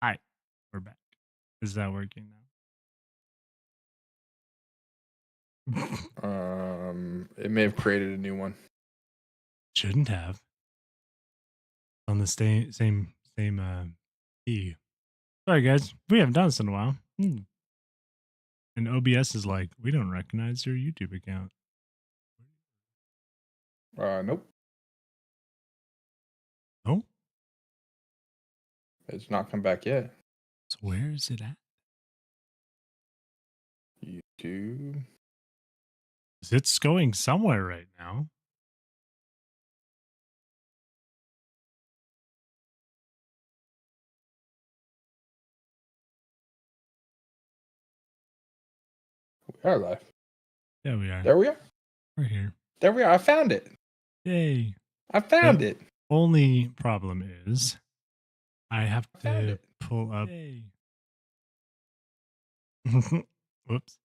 Hi, we're back. Is that working now? It may have created a new one. Shouldn't have. On the same key. Sorry guys, we haven't done this in a while. And OBS is like, we don't recognize your YouTube account. Nope. Oh, It's not come back yet. so where is it at? YouTube. 'Cause it's going somewhere right now. We are live. Yeah, we are. There we are. We're here. There we are. I found it. Yay. I found it. Only problem is I have Found to it. pull up. Whoops.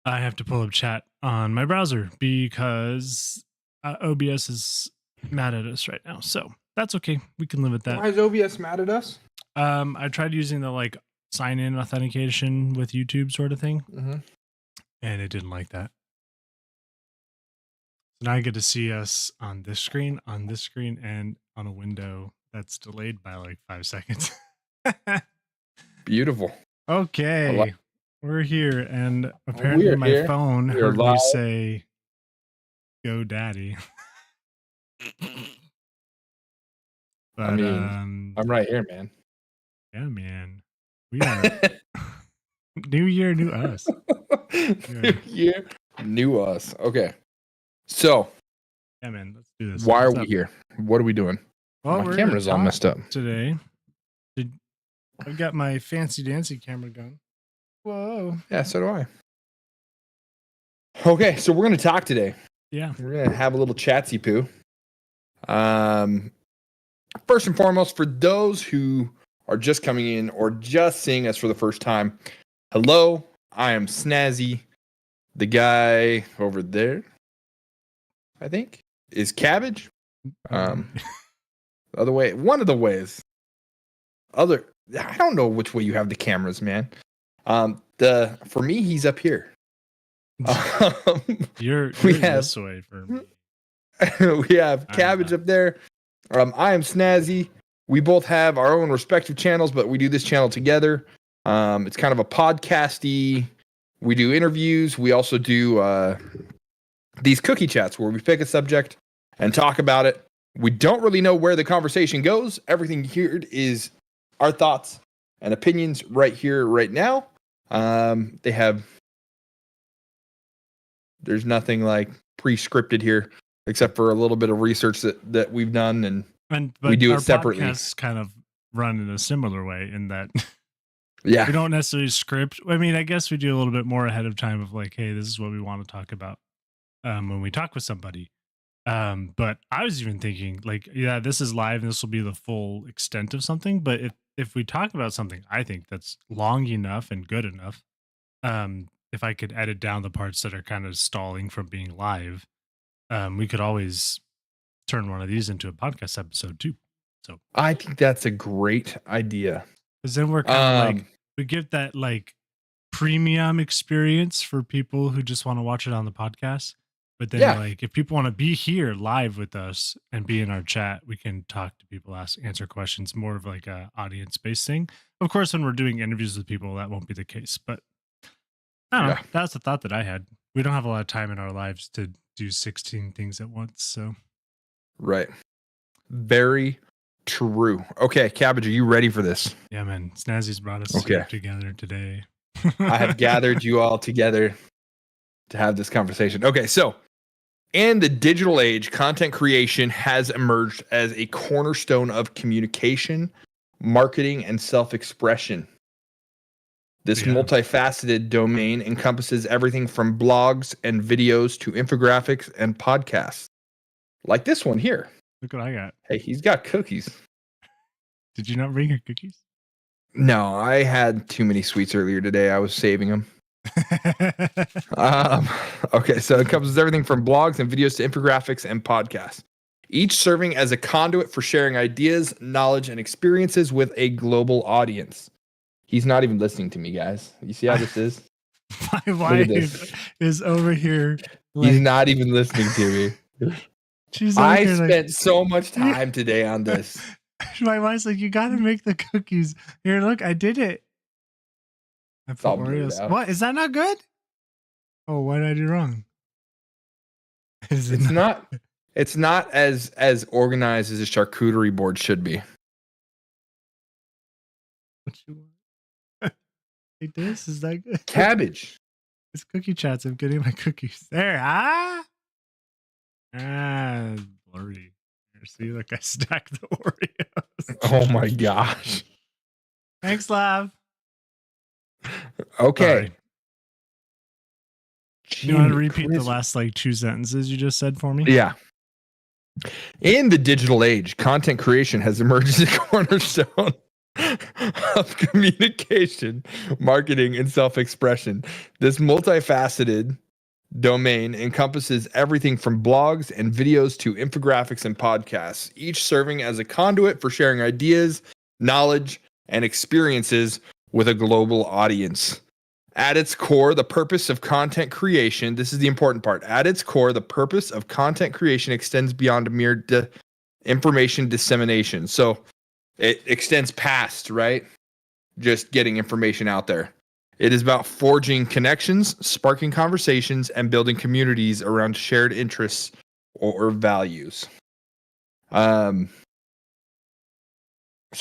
I have to pull up chat on my browser because OBS is mad at us right now. So that's okay. We can live with that. Why is OBS mad at us? I tried using the like sign in authentication with YouTube sort of thing, and it didn't like that. So now I get to see us on this screen, and on a window that's delayed by like 5 seconds. Beautiful. Okay. We're here, and apparently my phone heard me say, "Go, Daddy." But, I mean, I'm right here, man. Yeah, man. We are new year, new us. New year, new us. Okay. So, yeah, man, let's do this. Why are we here? What are we doing? Well, my camera's all messed up today. I've got my fancy dancy camera going. Whoa. Yeah, so do I. Okay, so we're going to talk today. Yeah. We're going to have a little chatsy poo. First and foremost, for those who are just coming in or just seeing us for the first time, hello, I am Snazzy. The guy over there, I think, is Cabbage. The other way, one of the ways. I don't know which way you have the cameras, man. For me, he's up here. You're this way for me. We have Cabbage up there. I am Snazzy. We both have our own respective channels, but we do this channel together. It's kind of a podcasty. We do interviews. We also do these cookie chats where we pick a subject and talk about it. We don't really know where the conversation goes. Everything here is our thoughts and opinions right here, right now. There's nothing like pre-scripted here, except for a little bit of research that we've done, and we do it separately. Podcasts kind of run in a similar way in that yeah, we don't necessarily script. I mean, I guess we do a little bit more ahead of time of like, hey, this is what we want to talk about when we talk with somebody. But I was even thinking like, yeah, this is live and this will be the full extent of something. But if we talk about something, I think that's long enough and good enough. If I could edit down the parts that are kind of stalling from being live, we could always turn one of these into a podcast episode too. So I think that's a great idea. Because then we're kind of like, we give that like premium experience for people who just want to watch it on the podcast. But then like if people want to be here live with us and be in our chat, we can talk to people, answer questions, more of like a audience based thing. Of course, when we're doing interviews with people, that won't be the case. But I don't know. That's the thought that I had. We don't have a lot of time in our lives to do 16 things at once. So right. Very true. Okay, Cabbage, are you ready for this? Yeah, man. Snazzy's brought us together today. I have gathered you all together to have this conversation. Okay, so in the digital age, content creation has emerged as a cornerstone of communication, marketing, and self-expression. This multifaceted domain encompasses everything from blogs and videos to infographics and podcasts. Like this one here. Look what I got. Hey, he's got cookies. Did you not bring your cookies? No, I had too many sweets earlier today. I was saving them. Okay, so it covers everything from blogs and videos to infographics and podcasts. each serving as a conduit for sharing ideas, knowledge, and experiences with a global audience. He's not even listening to me, guys. You see how this is? My Look at wife this. is over here He's like not even listening to me. she's over I here like spent so much time today on this. my wife's like, you gotta make the cookies. Here, look, I did it. I It's put all blurred Oreos. out. What? Is that not good? Oh, what did I do wrong? Is it It's not. It's not as organized as a charcuterie board should be. what you want? Like this? Is that good? Cabbage. It's cookie chats. I'm getting my cookies. There. Blurry. Here, see, look, I stacked the Oreos. Oh my gosh. Thanks, love. Okay. Sorry. You want to Jiminy repeat the Christmas. last like 2 sentences you just said for me? Yeah. In the digital age, content creation has emerged as a cornerstone of communication, marketing, and self-expression. This multifaceted domain encompasses everything from blogs and videos to infographics and podcasts, each serving as a conduit for sharing ideas, knowledge, and experiences with a global audience. At its core, the purpose of content creation, this is the important part. At its core, the purpose of content creation extends beyond mere information dissemination. So it extends past, right? Just getting information out there. It is about forging connections, sparking conversations, and building communities around shared interests or values. So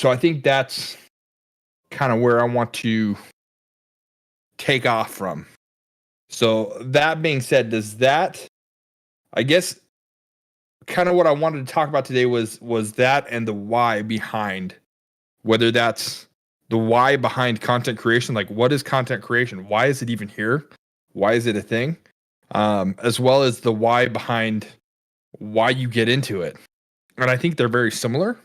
I think that's kind of where I want to take off from. So that being said, does that, I guess, kind of what I wanted to talk about today was that and the why behind, whether that's the why behind content creation, like what is content creation? Why is it even here? Why is it a thing? As well as the why behind why you get into it. And I think they're very similar.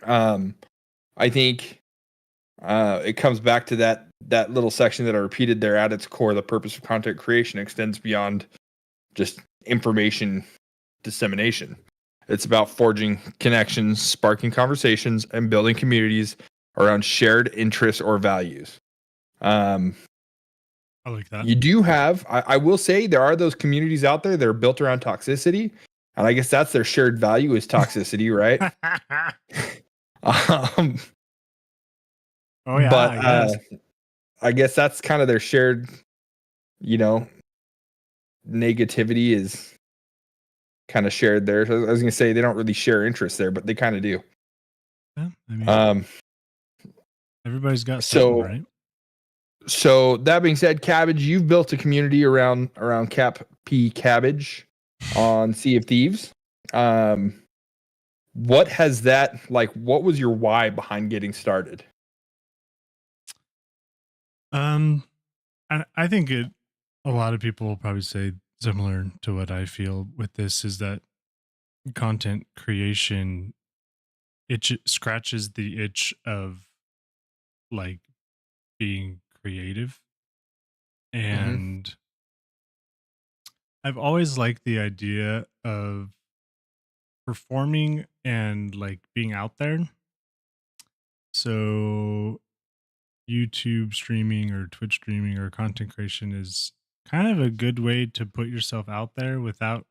I think it comes back to that little section that I repeated there. At its core, the purpose of content creation extends beyond just information dissemination. It's about forging connections, sparking conversations, and building communities around shared interests or values. I like that. You do have, I will say, there are those communities out there that are built around toxicity, and I guess that's their shared value is toxicity, right? Oh yeah, but I guess that's kind of their shared, negativity is kind of shared there. So I was gonna say they don't really share interests there, but they kind of do. Yeah, I mean, everybody's got something, right? So that being said, Cabbage, you've built a community around Cap P Cabbage on Sea of Thieves. What has that like? What was your why behind getting started? I think a lot of people will probably say similar to what I feel with this is that content creation scratches the itch of like being creative, and I've always liked the idea of performing and like being out there. So YouTube streaming or Twitch streaming or content creation is kind of a good way to put yourself out there without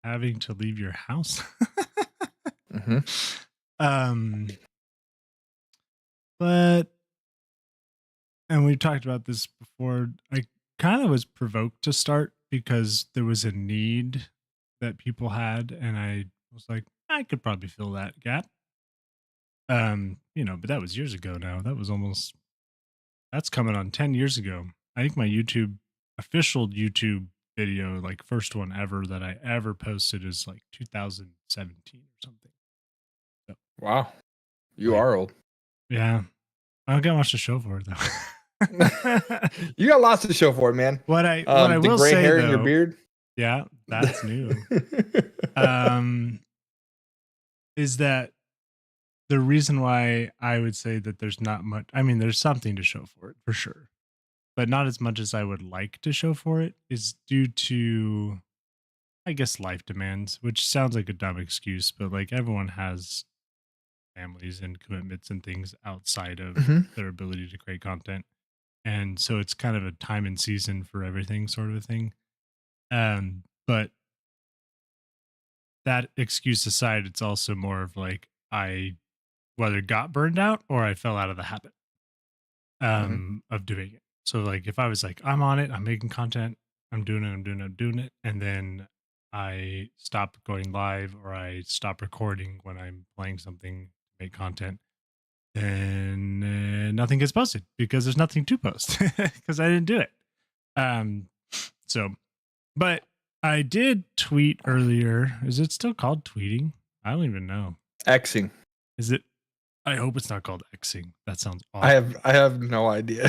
having to leave your house. um but and we talked about this before, I kind of was provoked to start because there was a need that people had, and I was like, I could probably fill that gap. But that was years ago now. That's coming on 10 years ago. I think my official YouTube video, like first one ever that I ever posted, is like 2017 or something. So, Wow, you are old. Yeah, I don't get much to show for it though. You got lots to show for it, man. What I the will gray say hair though, in your beard. Yeah, that's new. Is that the reason why I would say that there's not much? I mean, there's something to show for it for sure, but not as much as I would like to show for it is due to I guess life demands, which sounds like a dumb excuse, but like everyone has families and commitments and things outside of Hmm. their ability to create content. And so it's kind of a time and season for everything sort of a thing. But that excuse aside, it's also more of like I whether got burned out or I fell out of the habit Hmm. of doing it. So like if I was like, I'm on it, I'm making content, I'm doing it, and then I stop going live or I stop recording when I'm playing something to make content, then nothing gets posted because there's nothing to post because I didn't do it. Um, so, but I did tweet earlier. Is it still called tweeting? I don't even know. Xing. Is it? I hope it's not called Xing. That sounds I awful. have no idea.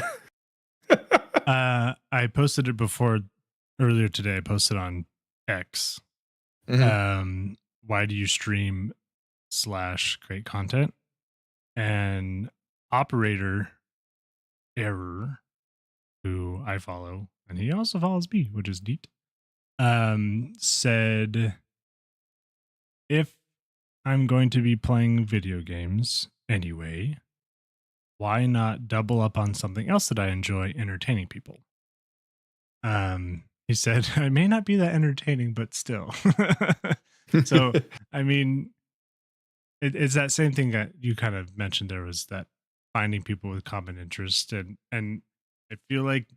I posted it before earlier today. I posted on X. Hmm. Why do you stream slash create content? And operator error, who I follow, and he also follows me, which is neat. Said if I'm going to be playing video games anyway, why not double up on something else that I enjoy entertaining people? He said, I may not be that entertaining, but still. So, I mean, it's that same thing that you kind of mentioned there was that finding people with common interest. And I feel like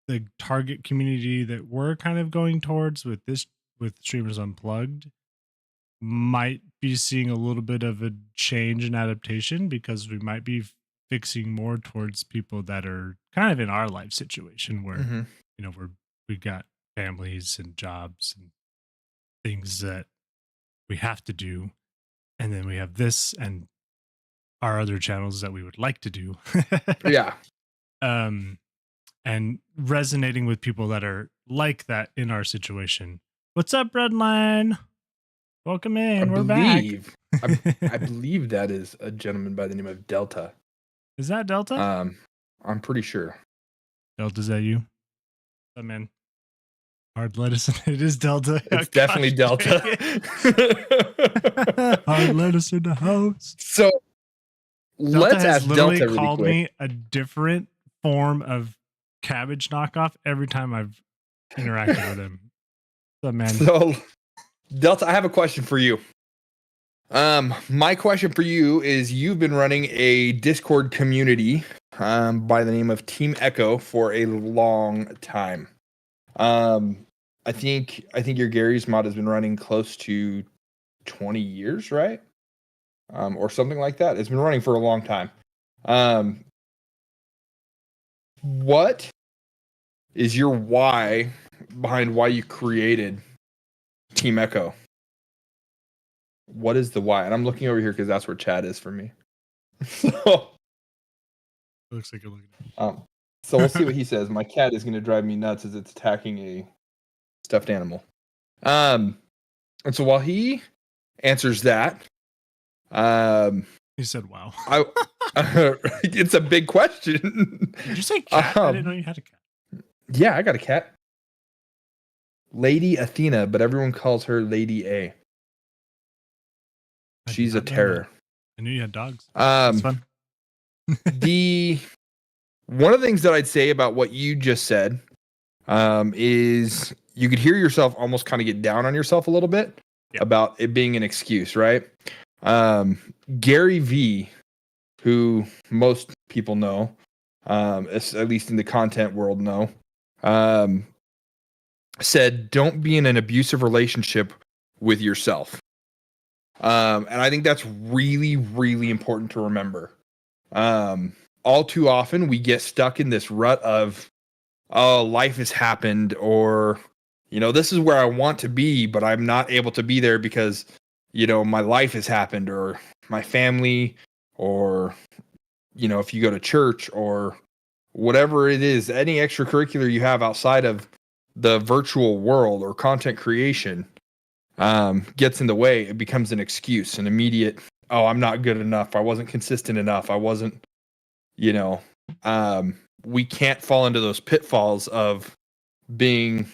the target community that we're kind of going towards with this, with Streamers Unplugged, might be seeing a little bit of a change in adaptation because we might be fixing more towards people that are kind of in our life situation where Hmm. we've got families and jobs and things that we have to do, and then we have this and our other channels that we would like to do. Yeah. um and resonating with people that are like that in our situation. What's up, Redline? Welcome I in, we're back. believe I believe that is a gentleman by the name of Delta. Is that Delta? Um, I'm pretty sure. Delta, is that you? Oh man, hard lettuce. It is Delta. Oh, It's definitely gosh, dang Delta. it. Hard lettuce in the house. So Delta let's has ask literally Delta really called quick. me a different form of cabbage knockoff every time I've interacted with him. What's up, man? So Delta, I have a question for you. My question for you is you've been running a Discord community by the name of Team Echo for a long time. Um, I think your Gary's mod has been running close to 20 years, right? Or something like that. It's been running for a long time. Um, what is your why behind why you created Team Echo? What is the why? And I'm looking over here because that's where Chad is for me. So, Looks like you're looking um, so we'll see what he says. My cat is going to drive me nuts as it's attacking a stuffed animal. And so while he answers that, He said, wow. I it's a big question. Did you say cat? I didn't know you had a cat. Yeah, I got a cat. Lady Athena, but everyone calls her Lady A. I did She's a not know that. terror. I knew you had dogs. That's fun. The one of the things that I'd say about what you just said is you could hear yourself almost kind of get down on yourself a little bit Yeah. about it being an excuse, right? Gary V, who most people know, at least in the content world know, said, don't be in an abusive relationship with yourself. And I think that's really, really important to remember. All too often, we get stuck in this rut of, oh, life has happened, or, this is where I want to be, but I'm not able to be there because, my life has happened, or my family, or, if you go to church, or whatever it is, any extracurricular you have outside of the virtual world or content creation gets in the way. It becomes an excuse, an immediate, oh, I'm not good enough. I wasn't consistent enough. I wasn't, we can't fall into those pitfalls of being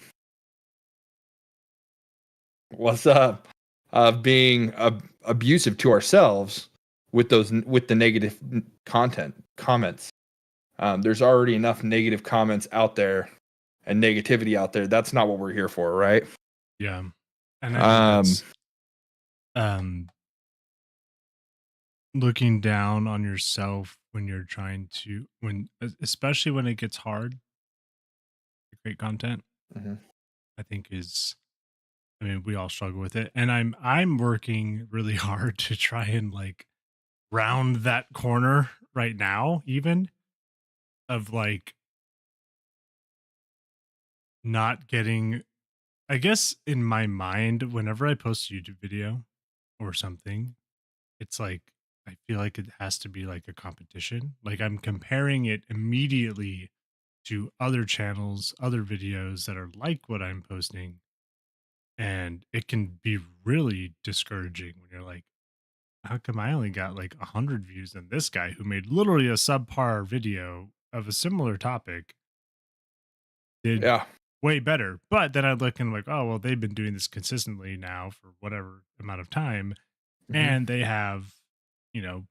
What's up? Of being abusive to ourselves with the negative content comments. There's already enough negative comments out there and negativity out there. That's not what we're here for, right? Yeah. And I think Um, that's um looking down on yourself when you're trying to especially when it gets hard to create content, mhm, I think is I mean, we all struggle with it. And I'm working really hard to try and like round that corner right now, even of like not getting I guess in my mind, whenever I post a YouTube video or something, it's like I feel like it has to be like a competition. Like I'm comparing it immediately to other channels, other videos that are like what I'm posting. And it can be really discouraging when you're like, how come I only got like 100 views and this guy who made literally a subpar video of a similar topic did yeah. way better. But then I look and I'm like, oh, well, they've been doing this consistently now for whatever amount of time. Hmm. And they have, you know,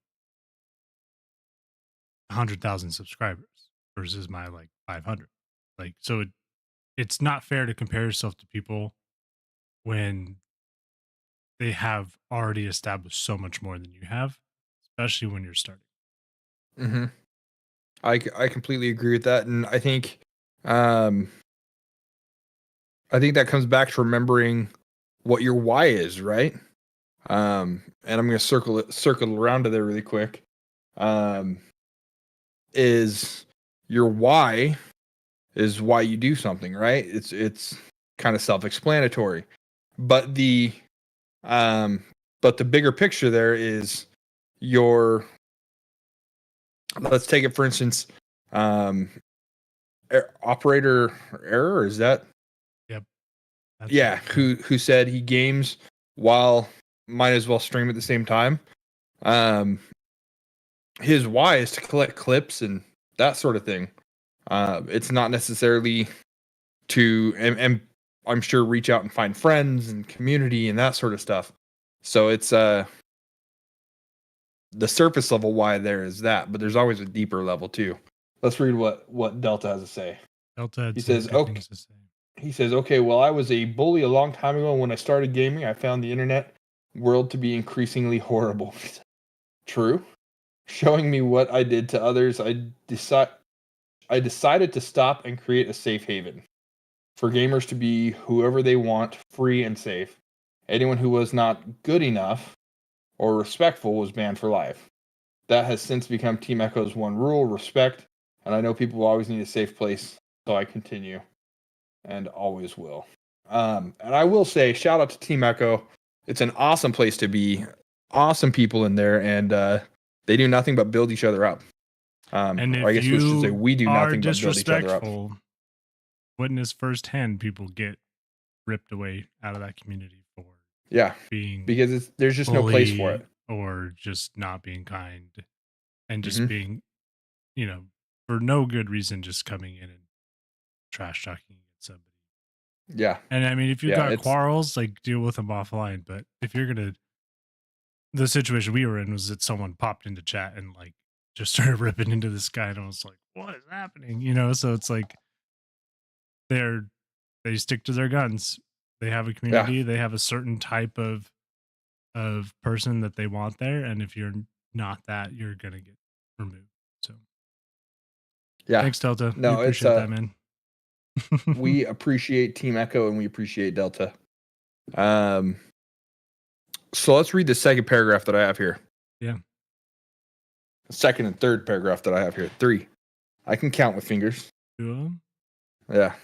100,000 subscribers versus my like 500. Like, so it's not fair to compare yourself to people when they have already established so much more than you have, especially when you're starting. Hmm. I completely agree with that, and um, I think that comes back to remembering what your why is, right? And I'm gonna circle around to there really quick. Um, is your why is why you do something, right? It's kind of self-explanatory, but um, the bigger picture there is your. Let's take it for instance, um, operator error. Is that Yep. That's it. yeah? Yep. Who said he games while might as well stream at the same time? Um, his why is to collect clips and that sort of thing. It's not necessarily and I'm sure reach out and find friends and community and that sort of stuff. So it's the surface level why there is that, but there's always a deeper level too. Let's read what Delta has to say. Delta had He some says, good "Okay." things to say. He says, "Okay, well, I was a bully a long time ago. When I started gaming, I found the internet world to be increasingly horrible." True. Showing me what I did to others, I decided to stop and create a safe haven for gamers to be whoever they want, free and safe. Anyone who was not good enough or respectful was banned for life. That has since become Team Echo's one rule: respect. And I know people will always need a safe place, so I continue and always will. And I will say, shout out to Team Echo. It's an awesome place to be. Awesome people in there, and they do nothing but build each other up. And Or I if guess we should say you we do are nothing but build each other up. disrespectful, witness firsthand people get ripped away out of that community for Yeah, being because there's just no place for bully it. or just not being kind and just Hmm. being, you know, for no good reason, just coming in and trash talking somebody. Yeah, And I mean, if you yeah, got it's quarrels, like deal with them offline. But if you're gonna, the situation we were in was that someone popped into chat and like just started ripping into this guy, and I was like, "What is happening?" You know. So it's like they're they stick to their guns. They have a yeah, community. They have a certain type of person that they want there, and if you're not that, you're gonna get removed. So yeah. thanks, Delta. We No, it's appreciate that, man. we appreciate Team Echo and we appreciate Delta. Um, so let's read the second paragraph that I have here. Yeah. The second and third paragraph that I have here. Three. I can count with fingers. Cool. Yeah.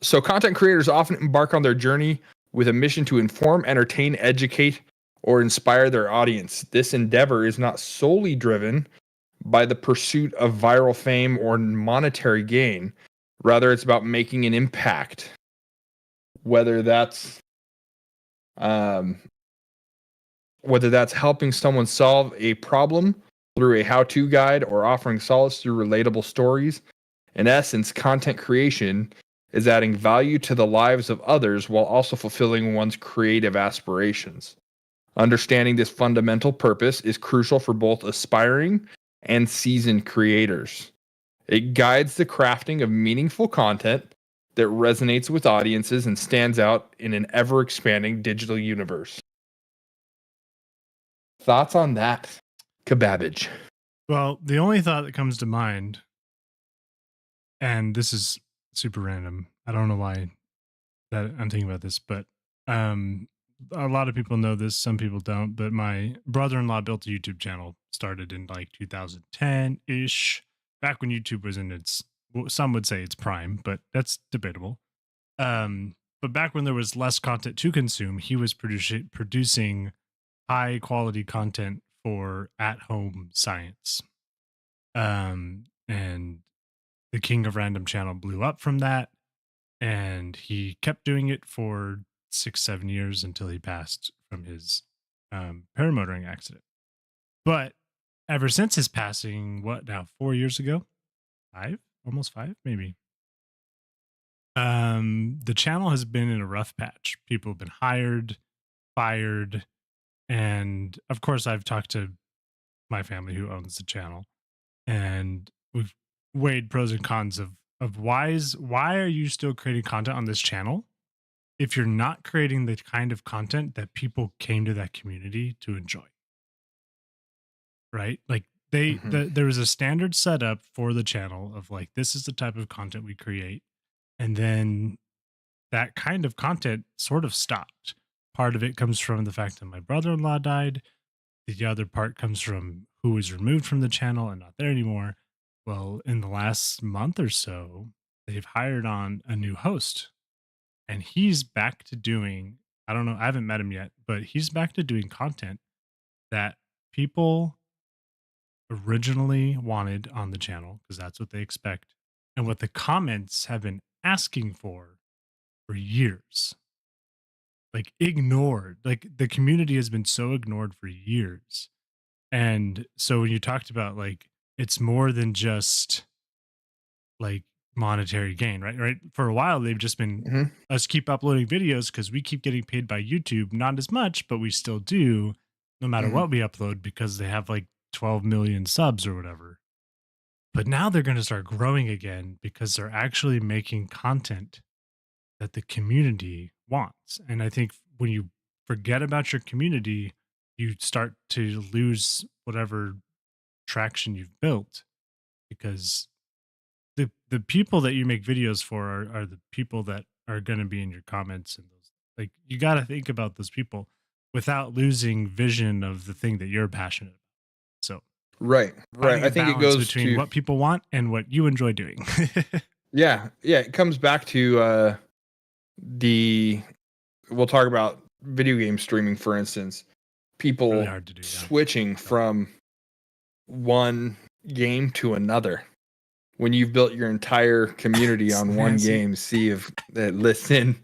So content creators often embark on their journey with a mission to inform, entertain, educate, or inspire their audience. This endeavor is not solely driven by the pursuit of viral fame or monetary gain. Rather, it's about making an impact, whether that's um, helping someone solve a problem through a how-to guide or offering solace through relatable stories. In essence, content creation is adding value to the lives of others while also fulfilling one's creative aspirations. Understanding this fundamental purpose is crucial for both aspiring and seasoned creators. It guides the crafting of meaningful content that resonates with audiences and stands out in an ever expanding digital universe. Thoughts on that, Kababbage? Well, the only thought that comes to mind, and this is super random. I don't know why that I'm thinking about this, but um, a lot of people know this. Some people don't. But my brother-in-law built a YouTube channel, started in like 2010 ish, back when YouTube was in its. Well, some would say it's prime, but that's debatable. But back when there was less content to consume, he was producing high quality content for at home science. And the King of Random channel blew up from that, and he kept doing it for 6, 7 years until he passed from his paramotoring accident. But ever since his passing, what now, 4 years ago, almost five, maybe. The channel has been in a rough patch. People have been hired, fired, and of course, I've talked to my family who owns the channel, and we've weighed pros and cons of why are you still creating content on this channel if you're not creating the kind of content that people came to that community to enjoy, right? Like there was a standard setup for the channel of like, this is the type of content we create, and then that kind of content sort of stopped. Part of it comes from the fact that my brother-in-law died. The other part comes from who was removed from the channel and not there anymore. Well, in the last month or so, they've hired on a new host, and he's back to doing, I don't know, I haven't met him yet, but he's back to doing content that people originally wanted on the channel because that's what they expect and what the comments have been asking for years. Like ignored. Like the community has been so ignored for years. And so when you talked about like it's more than just like monetary gain, right? Right. For a while they've just been Mm-hmm. us keep uploading videos because we keep getting paid by YouTube, not as much, but we still do no matter Mm-hmm. what we upload because they have like 12 million subs or whatever. But now they're going to start growing again because they're actually making content that the community wants. And I think when you forget about your community, you start to lose whatever traction you've built because the people that you make videos for are the people that are going to be in your comments, and those like you got to think about those people without losing vision of the thing that you're passionate about. So Right. finding I a think it balance goes between to, what people want and what you enjoy doing. yeah. It comes back to the, we'll talk about video game streaming, for instance. Really People hard to do, yeah. switching from one game to another. When you've built your entire community on one Nancy. game, see if that listen.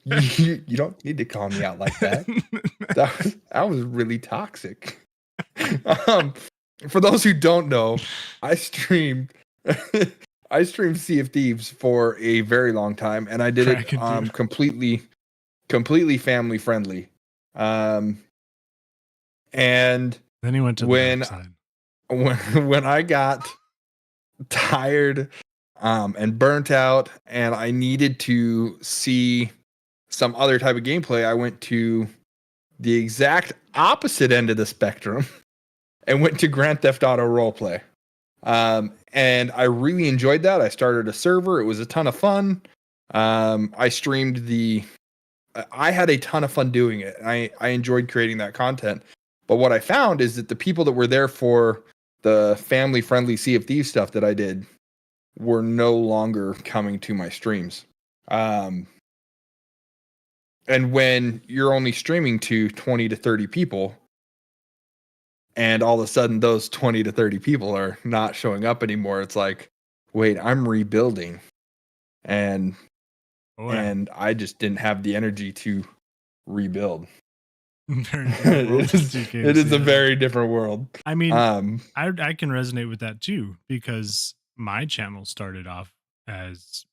You don't need to call me out like that. That was really toxic. um, for those who don't know, I streamed I streamed Sea of Thieves for a very long time, and I did it Cracking through. completely family friendly. And Then he went to the dark side. when I got tired and burnt out and I needed to see some other type of gameplay, I went to the exact opposite end of the spectrum and went to Grand Theft Auto roleplay. And I really enjoyed that. I started a server. It was a ton of fun. I had a ton of fun doing it. I enjoyed creating that content. But what I found is that the people that were there for the family friendly Sea of Thieves stuff that I did were no longer coming to my streams. And when you're only streaming to 20 to 30 people, and all of a sudden those 20 to 30 people are not showing up anymore, it's like, wait, I'm rebuilding. And I just didn't have the energy to rebuild. Very different world. It is a very different world. I mean, I can resonate with that too, because my channel started off as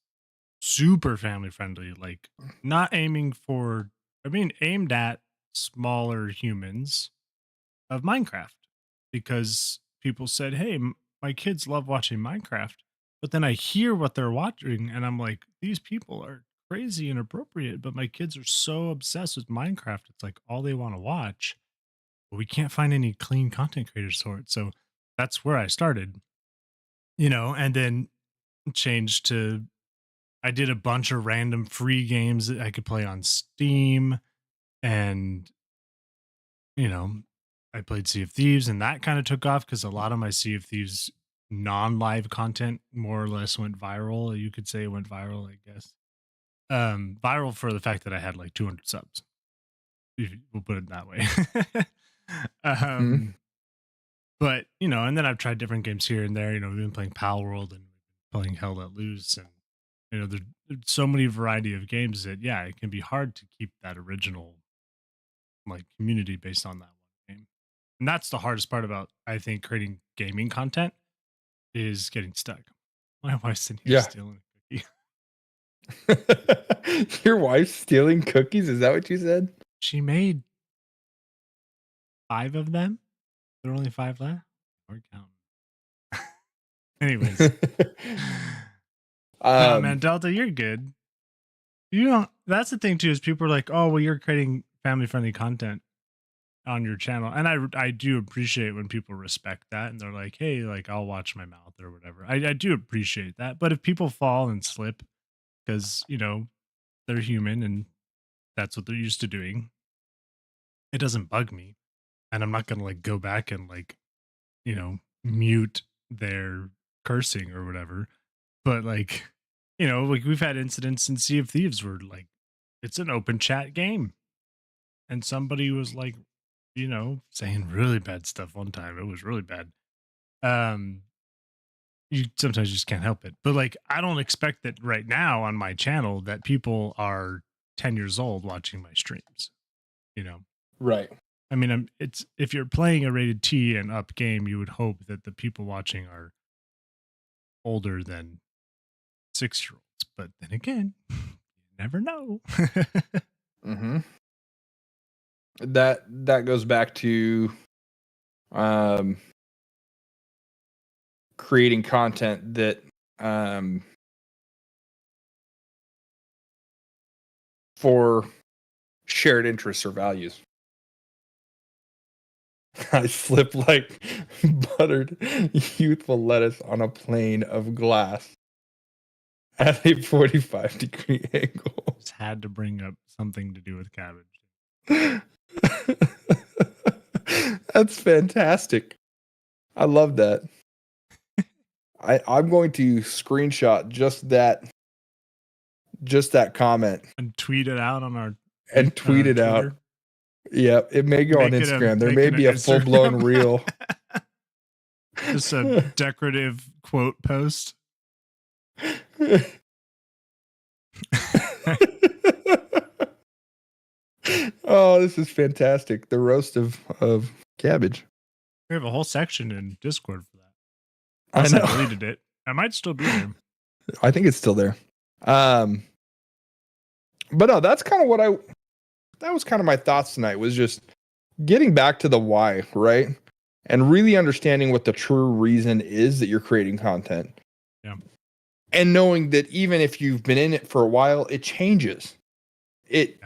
super family friendly, like not aiming for, I mean, aimed at smaller humans of Minecraft because people said, "Hey, my kids love watching Minecraft." But then I hear what they're watching and I'm like, these people are crazy and inappropriate, but my kids are so obsessed with Minecraft. It's like all they want to watch. But we can't find any clean content creators for it. So that's where I started, and then changed to I did a bunch of random free games that I could play on Steam and you know, I played Sea of Thieves and that kind of took off because a lot of my Sea of Thieves non-live content more or less went viral. You could say it went viral, I guess. Viral for the fact that I had like 200 subs. We'll put it that way. Hmm. um, but and then I've tried different games here and there. We've been playing Pal World and playing Hell Let Loose, and there's so many variety of games that it can be hard to keep that original like community based on that one game. And that's the hardest part about I think creating gaming content is getting stuck. My wife's sitting here Yeah. stealing a cookie. Your wife's stealing cookies? Is that what you said? She made 5 of them. There are only 5 left. We're counting. Anyways. No, man, um, Delta, you're good. You don't that's the thing too, is people are like, "Oh, well, you're creating family friendly content on your channel." And I do appreciate when people respect that and they're like, "Hey, like I'll watch my mouth or whatever." I do appreciate that. But if people fall and slip because, they're human and that's what they're used to doing, it doesn't bug me. And I'm not going to like go back and like, mute their cursing or whatever. But like, like we've had incidents in Sea of Thieves where like it's an open chat game and somebody was like, saying really bad stuff one time. It was really bad. Um, you sometimes just can't help it. But like, I don't expect that right now on my channel that people are 10 years old watching my streams. You know, right. I mean, it's if you're playing a rated T and up game, you would hope that the people watching are older than 6-year-olds. But then again, you never know. Hmm. That goes back to um, creating content that um, for shared interests or values. I slip like buttered youthful lettuce on a plane of glass at a 45-degree angle. Just had to bring up something to do with cabbage. That's fantastic. I love that. I'm going to screenshot just that comment And tweet it out on our and tweet it out. Twitter. Yeah, it may go on Instagram. There may be a full blown reel. Just a decorative quote post. Oh, this is fantastic. The roast of cabbage. We have a whole section in Discord for that. I Unless know. I deleted it. I might still be there. I think it's still there. But no, that's kind of that was kind of my thoughts tonight, was just getting back to the why, right? And really understanding what the true reason is that you're creating content. Yeah. And knowing that even if you've been in it for a while, it changes. It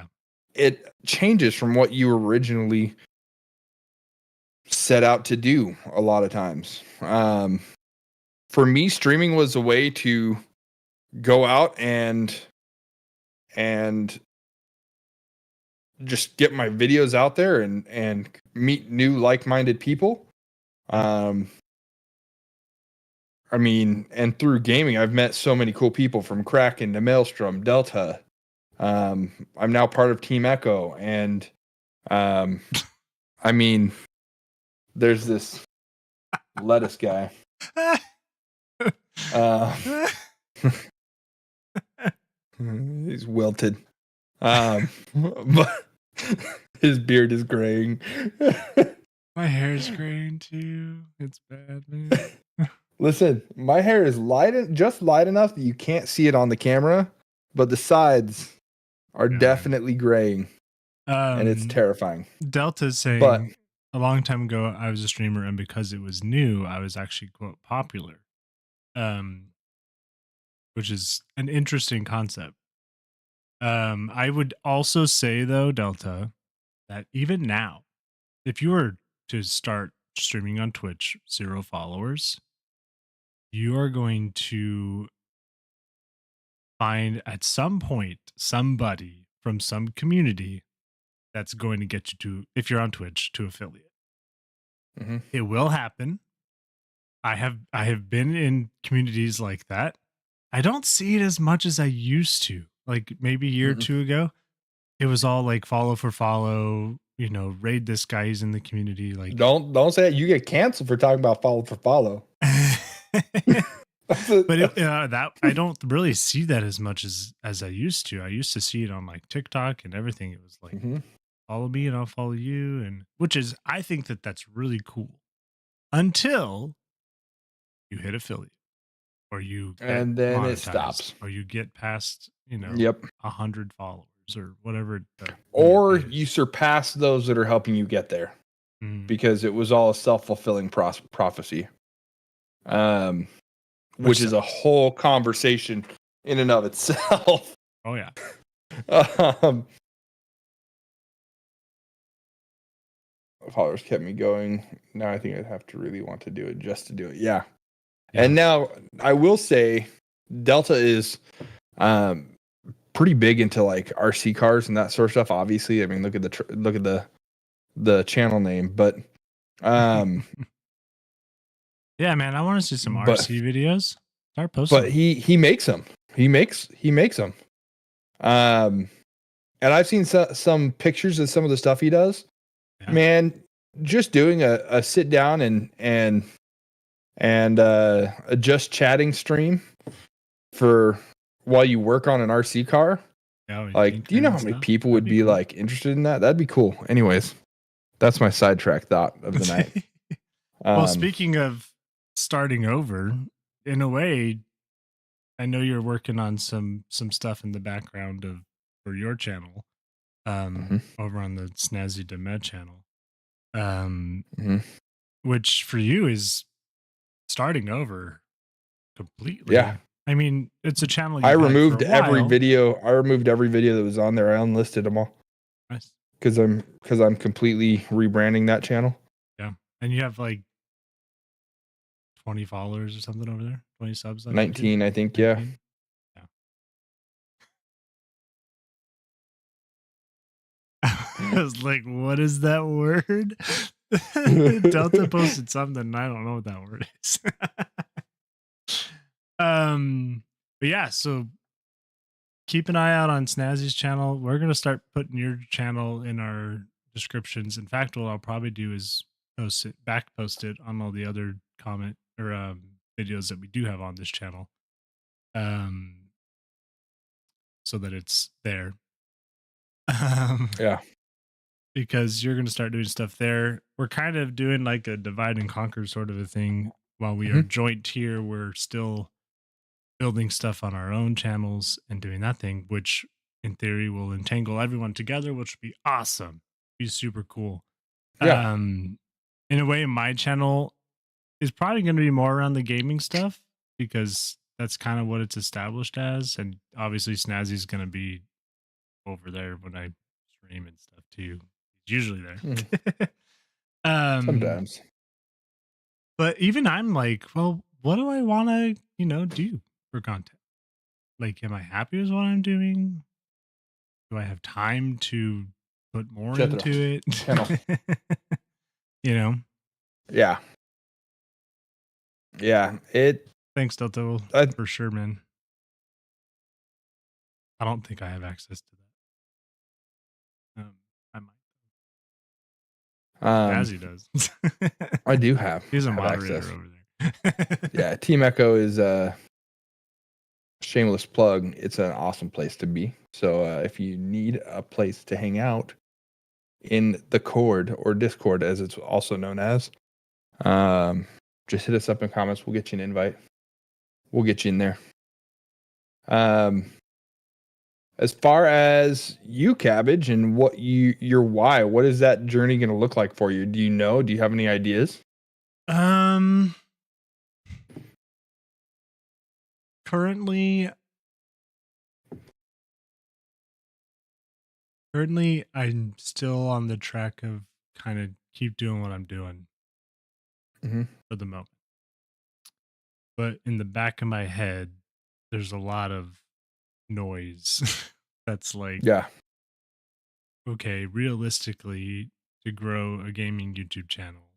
changes from what you originally set out to do a lot of times. For me, streaming was a way to go out and just get my videos out there and meet new like-minded people. I mean, and through gaming, I've met so many cool people, from Kraken to Maelstrom, Delta. I'm now part of Team Echo, and I mean, there's this lettuce guy. He's wilted. But his beard is graying. My hair's graying too. It's bad, man. Listen, my hair is just light enough that you can't see it on the camera, but the sides are Yeah, man. definitely graying, and it's terrifying. Delta's But saying a long time ago I was a streamer, and because it was new, I was actually quote popular. Um, which is an interesting concept. I would also say though, Delta, that even now, if you were to start streaming on Twitch, 0 followers, you are going to find at some point somebody from some community that's going to get you to, if you're on Twitch, to affiliate. mhm, It will happen. I have been in communities like that. I don't see it as much as I used to. Like maybe a year or mhm. two ago, it was all like follow for follow, raid this guy, he's in the community. Like Don't say it. You get canceled for talking about follow for follow. That's but it. that I don't really see that as much as I used to. I used to see it on like TikTok and everything. It was like Mhm. follow me and I'll follow you, and which is I think that that's really cool until you hit affiliate or you get And then it monetized stops. or you get past Yep. 100 followers or whatever the limit Or you is. surpass those that are helping you get there Mm. because it was all a self-fulfilling prophecy. Um, Which which is a whole conversation in and of itself. oh yeah. um, followers kept me going. Now I think I'd have to really want to do it just to do it. Yeah. Yeah. And now I will say Delta is pretty big into like RC cars and that sort of stuff. Obviously, I mean, look at the channel name, but um, Yeah, man, I want to see some but RC videos. Start posting but them. he makes them. He makes them. Um, and I've seen some pictures of some of the stuff he does. Yeah. Man, just doing a sit down and a just chatting stream for while you work on an RC car. Yeah, we Like, do you tinkering know and how many stuff. people That'd would be be cool. like interested in that? That'd be cool. Anyways, that's my sidetrack thought of the night. Well, Um, speaking of starting over, in a way, I know you're working on some stuff in the background of for your channel, mhm, over on the Snazzy Demed channel, um, mhm. which for you is starting over Yeah, completely. I mean, it's a channel I you've had for removed a every while. video. I removed every video that was on there. I unlisted them all Nice. because I'm completely rebranding that channel. Yeah, and you have like 20 followers or something over there, 20 subs on YouTube. 19, I think. Yeah. 19. Yeah. I was like, what is that word? Delta posted something. I don't know what that word is. But yeah, so keep an eye out on Snazzy's channel. We're gonna start putting your channel in our descriptions. In fact, what I'll probably do is post it on all the other comment or videos that we do have on this channel. Um, so that it's there. Um, Yeah. because you're going to start doing stuff there. We're kind of doing like a divide and conquer sort of a thing. While we are Mhm. joint here, we're still building stuff on our own channels and doing that thing, which in theory will entangle everyone together, which would be awesome. Be super cool. Yeah. Um, in a way, my channel is probably going to be more around the gaming stuff because that's kind of what it's established as. And obviously, Snazzy's going to be over there when I stream and stuff too. He's usually Mhm. there. um, Sometimes. but even I'm like, well, what do I want to, do for content? Like, am I happy with what I'm doing? Do I have time to put more Chetro. into Channel. it? you know, Yeah. Yeah. thanks, Delta, I, for sure, man. I don't think I have access to that. I might. um, Snazzy does. I do have He's a moderator access. over there. Yeah. Team Echo is a shameless plug. It's an awesome place to be. So if you need a place to hang out in the Cord or Discord, as it's also known as, just hit us up in comments. We'll get you an invite. We'll get you in there. Um, as far as you, Cabbage, and your why, what is that journey going to look like for you? Do you know? Do you have any ideas? Currently, I'm still on the track of kind of keep doing what I'm doing for the moment. But in the back of my head, there's a lot of noise that's like, Yeah. okay, realistically, to grow a gaming YouTube channel,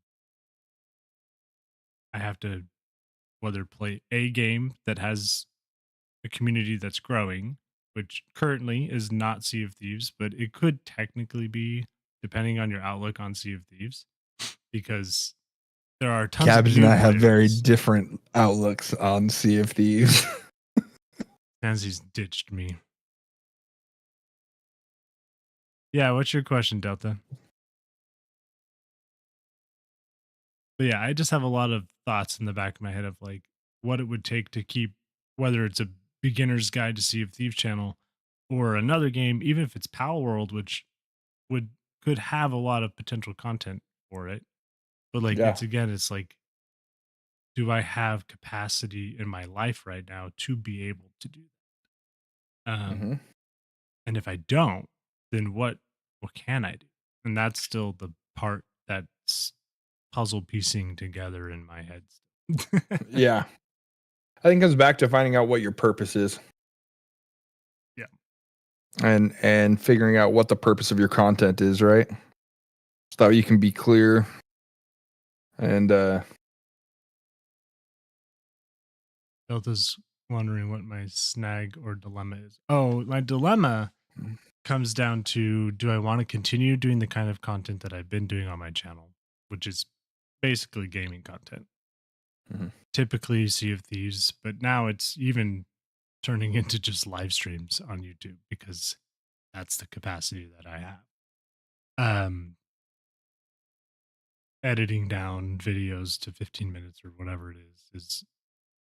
I have to whether play a game that has a community that's growing, which currently is not Sea of Thieves, but it could technically be, depending on your outlook on Sea of Thieves, because there are tons of Cabbage and new I have very players. different outlooks on Sea of Thieves. Nancy's ditched me. Yeah, what's your question, Delta? But yeah, I just have a lot of thoughts in the back of my head of like what it would take to keep, whether it's a beginner's guide to Sea of Thieves channel or another game, even if it's Pal World, which would could have a lot of potential content for it. But like Yeah. it's like, do I have capacity in my life right now to be able to do that? And if I don't, then what can I do? And that's still the part that's puzzle piecing together in my head. Yeah. I think it comes back to finding out what your purpose is. Yeah. And figuring out what the purpose of your content is, right? So that you can be clear and Delta's wondering what my snag or dilemma is. Oh, my dilemma comes down to, do I want to continue doing the kind of content that I've been doing on my channel, which is basically gaming content. Typically Sea of Thieves, but now it's even turning into just live streams on YouTube because that's the capacity that I have. Editing down videos to 15 minutes or whatever it is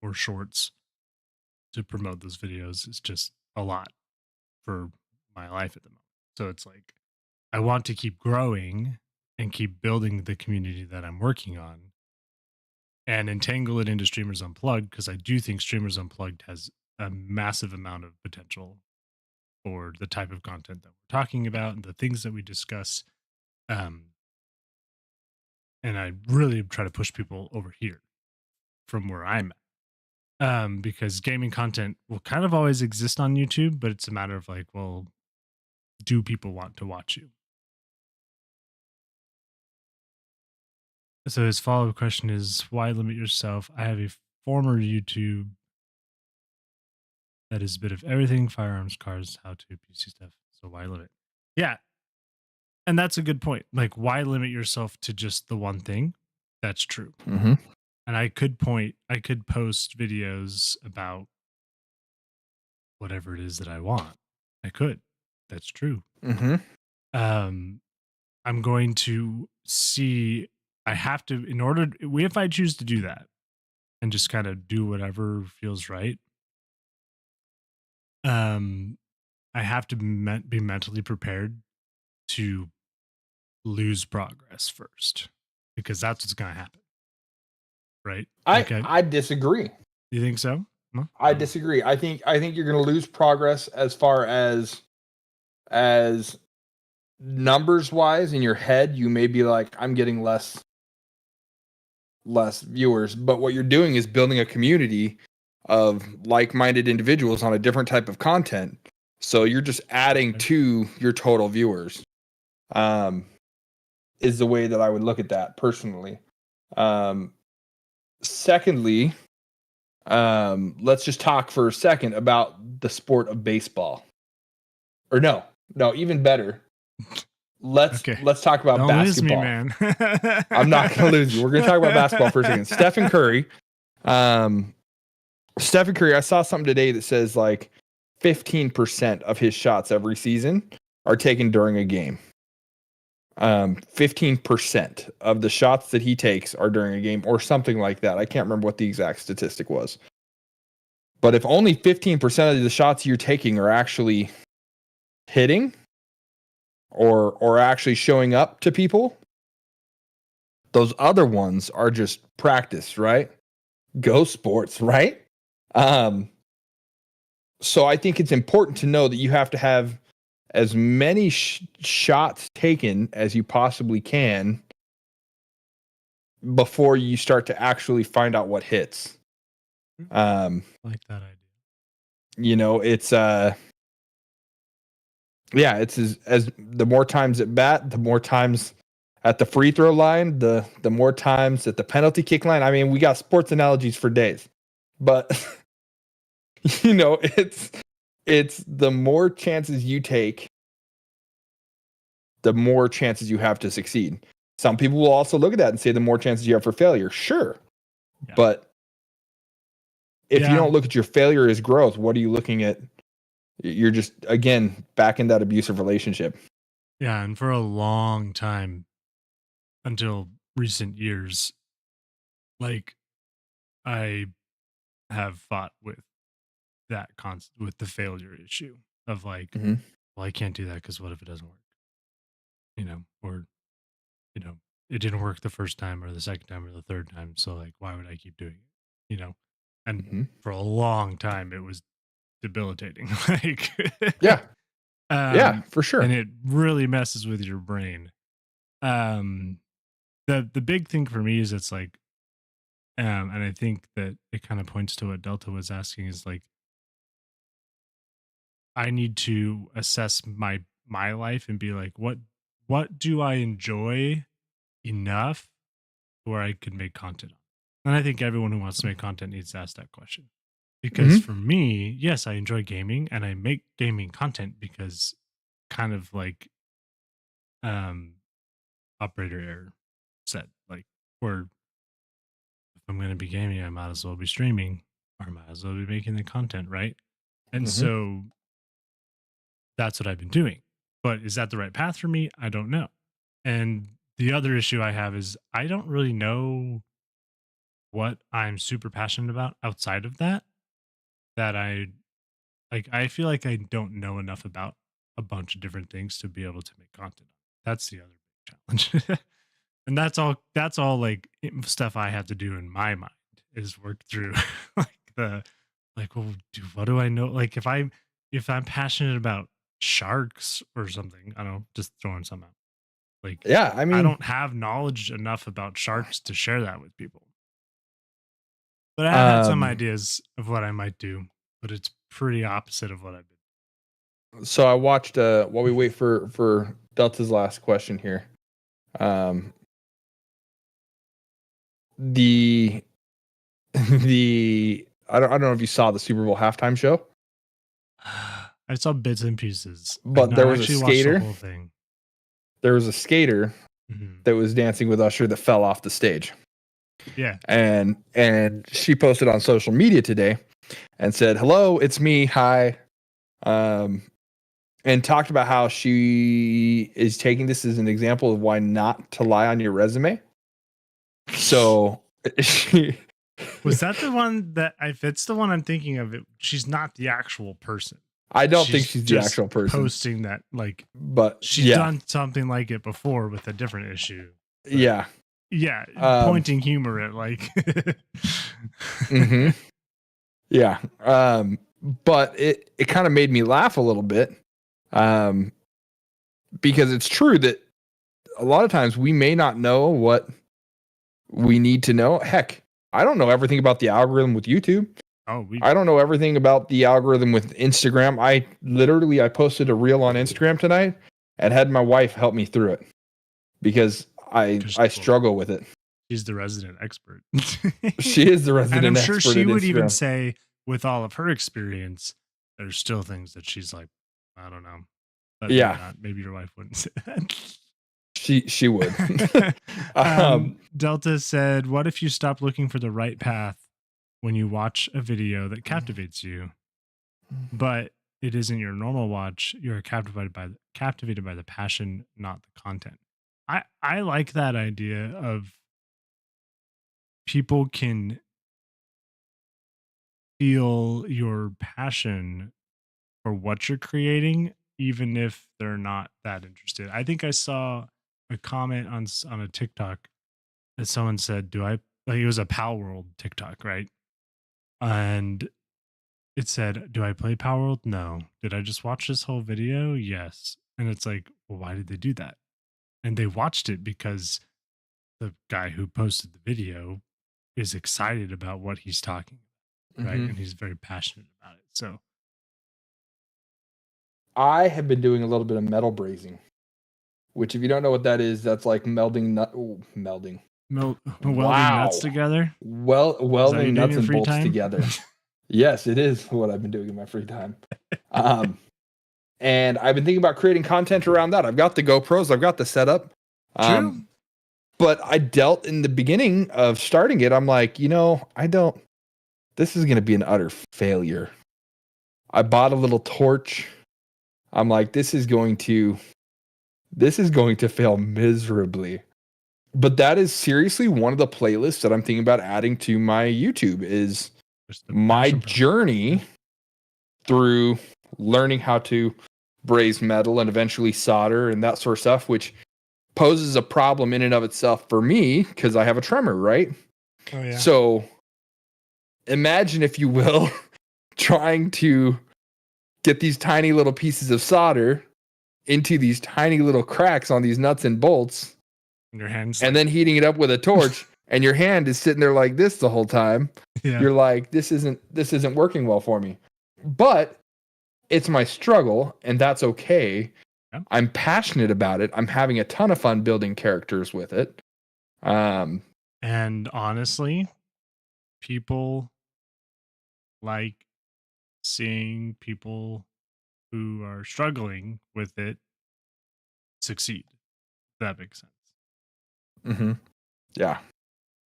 or shorts to promote those videos is just a lot for my life at the moment. So it's like, I want to keep growing and keep building the community that I'm working on and entangle it into Streamers Unplugged, because I do think Streamers Unplugged has a massive amount of potential for the type of content that we're talking about and the things that we discuss. And I really try to push people over here from where I'm at. Because gaming content will kind of always exist on YouTube, but it's a matter of like, well, do people want to watch you? So his follow-up question is, why limit yourself? I have a former YouTube that is a bit of everything: firearms, cars, how to, PC stuff. So why limit? Yeah. And that's a good point. Like, why limit yourself to just the one thing? That's true. And I could post videos about whatever it is that I want. I could. That's true. I'm going to see, I have to, if I choose to do that and just kind of do whatever feels right, I have to be mentally prepared to lose progress first, because that's what's going to happen. Right? I disagree. You think so? No? I disagree. I think you're going to lose progress as far as numbers wise. In your head, you may be like, I'm getting less viewers, but what you're doing is building a community of like-minded individuals on a different type of content. So you're just adding to your total viewers. Is the way that I would look at that personally. Secondly, let's just talk for a second about the sport of baseball. Or no, even better. Let's talk about Don't basketball. Lose me, man. I'm not going to lose you. We're going to talk about basketball for a second. Stephen Curry. Stephen Curry, I saw something today that says like 15% of his shots every season are taken during a game. 15% of the shots that he takes are during a game, or something like that. I can't remember what the exact statistic was. But if only 15% of the shots you're taking are actually hitting or actually showing up to people. Those other ones are just practice, right? Go sports, right? Um, so I think it's important to know that you have to have as many shots taken as you possibly can before you start to actually find out what hits. I like that idea. It's yeah, it's as the more times at bat, the more times at the free throw line, the more times at the penalty kick line. I mean, we got sports analogies for days. But it's the more chances you take, the more chances you have to succeed. Some people will also look at that and say the more chances you have for failure. Sure. Yeah. But if you don't look at your failure as growth, what are you looking at? You're just, again, back in that abusive relationship. Yeah. And for a long time, until recent years, like I have fought with that with the failure issue of like, well, I can't do that because what if it doesn't work? Or, it didn't work the first time or the second time or the third time. So like, why would I keep doing it? And for a long time, it was debilitating. Like, yeah, for sure. And it really messes with your brain. The big thing for me is it's like, and I think that it kind of points to what Delta was asking is like, I need to assess my life and be like, what do I enjoy enough where I could make content on? And I think everyone who wants to make content needs to ask that question. Because for me, yes, I enjoy gaming and I make gaming content because kind of like operator error said, like, or if I'm going to be gaming, I might as well be streaming or I might as well be making the content, right? And so that's what I've been doing. But is that the right path for me? I don't know. And the other issue I have is I don't really know what I'm super passionate about outside of that. That I feel like I don't know enough about a bunch of different things to be able to make content. That's the other big challenge. And that's all like stuff I have to do in my mind is work through well, what do I know? Like if I'm passionate about sharks or something, I don't know, just throwing some out. Like, yeah, I mean, I don't have knowledge enough about sharks to share that with people. But I've had some ideas of what I might do, but it's pretty opposite of what I've been. So I watched while we wait for Delta's last question here. The I don't know if you saw the Super Bowl halftime show. I saw bits and pieces, but there was a skater. The whole thing. There was a skater that was dancing with Usher that fell off the stage. Yeah, and she posted on social media today and said, "Hello, it's me. Hi," and talked about how she is taking this as an example of why not to lie on your resume. So she was that the one that if it's the one I'm thinking of, she's not the actual person. I don't think she's the actual person posting that, like, but she's done something like it before with a different issue. But, yeah, pointing humor at like, yeah. But it kind of made me laugh a little bit, because it's true that a lot of times we may not know what we need to know. Heck, I don't know everything about the algorithm with YouTube. I don't know everything about the algorithm with Instagram. I posted a reel on Instagram tonight and had my wife help me through it because I struggle with it. She's the resident expert. She is the resident expert. And I'm sure she would even say, with all of her experience, there's still things that she's like, I don't know. But maybe your wife wouldn't say that. She would. Delta said, what if you stop looking for the right path when you watch a video that captivates you, but it isn't your normal watch? You're captivated by the passion, not the content. I like that idea of people can feel your passion for what you're creating even if they're not that interested. I think I saw a comment on a TikTok that someone said, "Do I?" Like it was a Pal World TikTok, right? And it said, "Do I play Power World? No. Did I just watch this whole video? Yes." And it's like, well, why did they do that? And they watched it because the guy who posted the video is excited about what he's talking about, right? Hmm. And he's very passionate about it. So I have been doing a little bit of metal brazing, which if you don't know what that is, that's like melding. welding nuts Wow. together. Well, Is that what you welding do in nuts your and free bolts time? together. Yes, it is what I've been doing in my free time. And I've been thinking about creating content around that. I've got the GoPros, I've got the setup. True. But I dealt in the beginning of starting it. I'm like, this is going to be an utter failure. I bought a little torch. I'm like, this is going to fail miserably. But that is seriously one of the playlists that I'm thinking about adding to my YouTube is Just the my passion project. journey through learning how to braze metal and eventually solder and that sort of stuff, which poses a problem in and of itself for me because I have a tremor, right? Oh yeah. So imagine, if you will, trying to get these tiny little pieces of solder into these tiny little cracks on these nuts and bolts, And your hands. and then heating it up with a torch, and your hand is sitting there like this the whole time. Yeah. You're like, this isn't working well for me. But it's my struggle, and that's okay. Yeah. I'm passionate about it. I'm having a ton of fun building characters with it. And honestly, people like seeing people who are struggling with it succeed. If that makes sense. Mm-hmm. Yeah.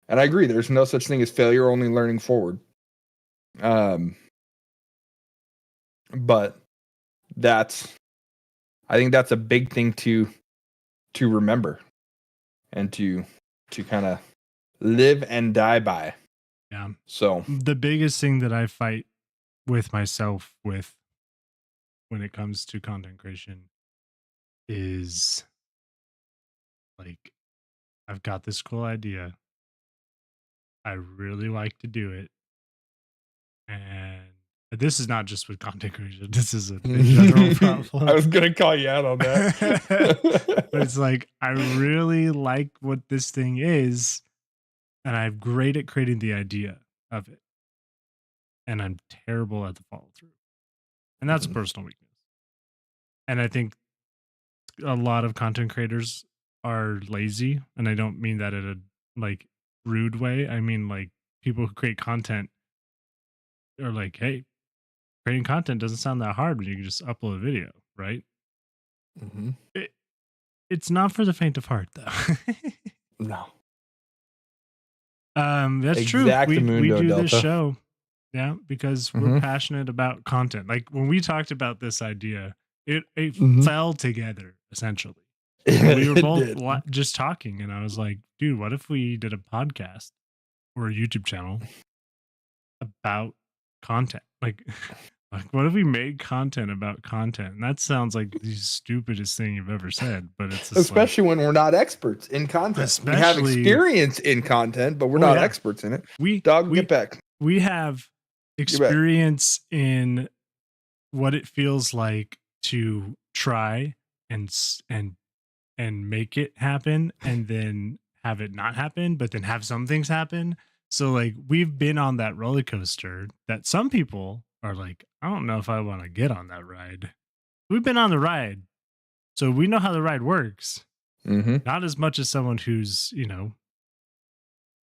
And I agree. There's no such thing as failure, only learning forward. But I think that's a big thing to remember and to kind of live and die by. Yeah. So The biggest thing that I fight with myself with when it comes to content creation is like, I've got this cool idea. I really like to do it. And this is not just with content creation. This is a general problem. I was gonna call you out on that. But it's like, I really like what this thing is, and I'm great at creating the idea of it. And I'm terrible at the follow through. And that's a personal weakness. And I think a lot of content creators are lazy. And I don't mean that in a like rude way. I mean like people who create content are like, hey, creating content doesn't sound that hard when you can just upload a video, right? Mm-hmm. It's not for the faint of heart, though. No. That's true. We do Delta. this show, yeah, because we're passionate about content. Like when we talked about this idea, it fell together essentially. We were both just talking, and I was like, dude, what if we did a podcast or a YouTube channel about content? Like what if we made content about content? And that sounds like the stupidest thing you've ever said, but it's just especially when we're not experts in content. We have experience in content, but we're not experts in it. Get back. We have experience in what it feels like to try and make it happen, and then have it not happen, but then have some things happen. So like we've been on that roller coaster that some people are like, I don't know if I want to get on that ride. We've been on the ride, so we know how the ride works. Not as much as someone who's,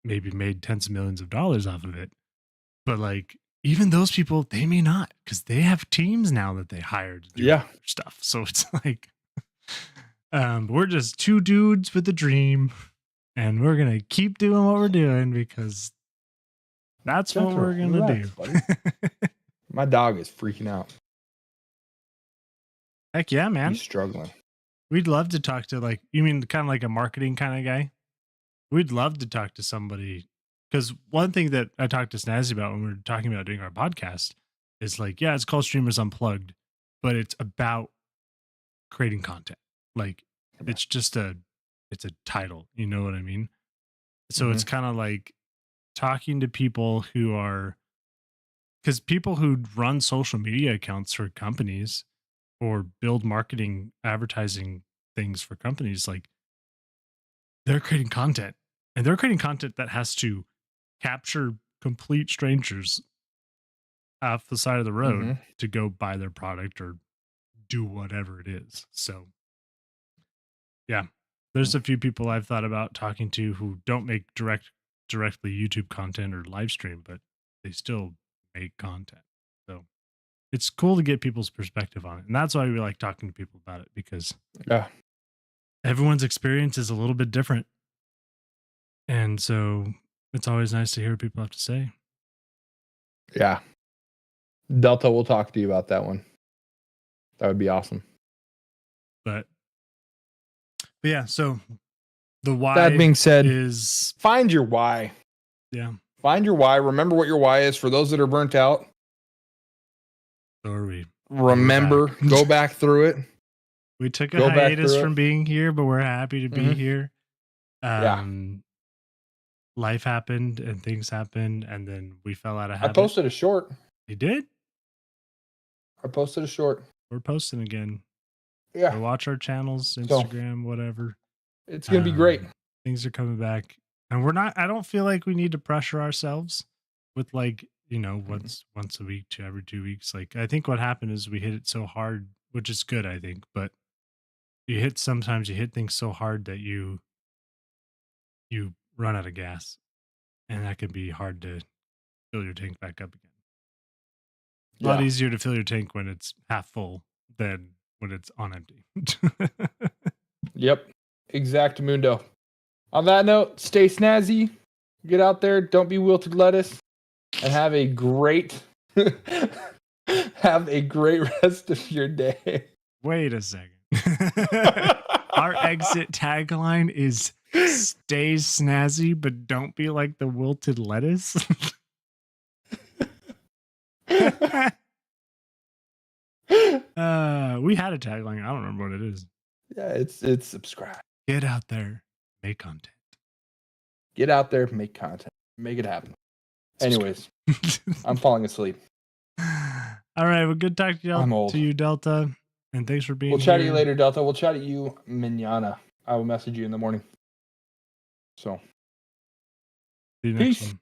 maybe made tens of millions of dollars off of it. But like even those people, they may not, because they have teams now that they hired to do stuff. So it's like we're just two dudes with a dream, and we're gonna keep doing what we're doing because that's what we're gonna do. My dog is freaking out. Heck yeah, man. He's struggling. We'd love to talk to, like, you mean kind of like a marketing kind of guy? We'd love to talk to somebody, because one thing that I talked to Snazzy about when we were talking about doing our podcast is like, yeah, it's called Streamers Unplugged, but it's about creating content. Like it's just it's a title, you know what I mean? So Mm-hmm. it's kind of like talking to people who are, because people who run social media accounts for companies or build marketing advertising things for companies, like they're creating content, and they're creating content that has to capture complete strangers off the side of the Mm-hmm. road to go buy their product or do whatever it is. So yeah, there's a few people I've thought about talking to who don't make directly YouTube content or live stream, but they still make content. So it's cool to get people's perspective on it. And that's why we like talking to people about it, because Yeah. everyone's experience is a little bit different. And so it's always nice to hear what people have to say. Yeah. Delta, we'll talk to you about that one. That would be awesome. But yeah, so the why That being said, is, find your why. yeah, Find your why. Remember what your why is. For those that are burnt out, so are we. remember, back. go back through it. We took a Go back hiatus through from it. being here, but we're happy to be Mhm. here. Yeah. Life happened and things happened, and then we fell out of I habit. posted a short. You did? I posted a short. We're posting again. Yeah. Go watch our channels, Instagram, whatever. It's going to be great. Things are coming back. And I don't feel like we need to pressure ourselves with like, once a week to every 2 weeks. Like I think what happened is we hit it so hard, which is good, I think, but sometimes you hit things so hard that you run out of gas, and that can be hard to fill your tank back up again. A lot easier to fill your tank when it's half full than when it's on empty. Yep. Exactamundo. On that note, stay snazzy. Get out there. Don't be wilted lettuce. And have a great rest of your day. Wait a second. Our exit tagline is stay snazzy, but don't be like the wilted lettuce. We had a tagline. I don't remember what it is. Yeah, it's subscribe. Get out there, make content. Get out there, make content. Make it happen. Anyways, I'm falling asleep. All right, well, good talking to you, Delta. And thanks for being here. We'll chat to you later, Delta. We'll chat at you mañana. I will message you in the morning. So, see you next peace. one.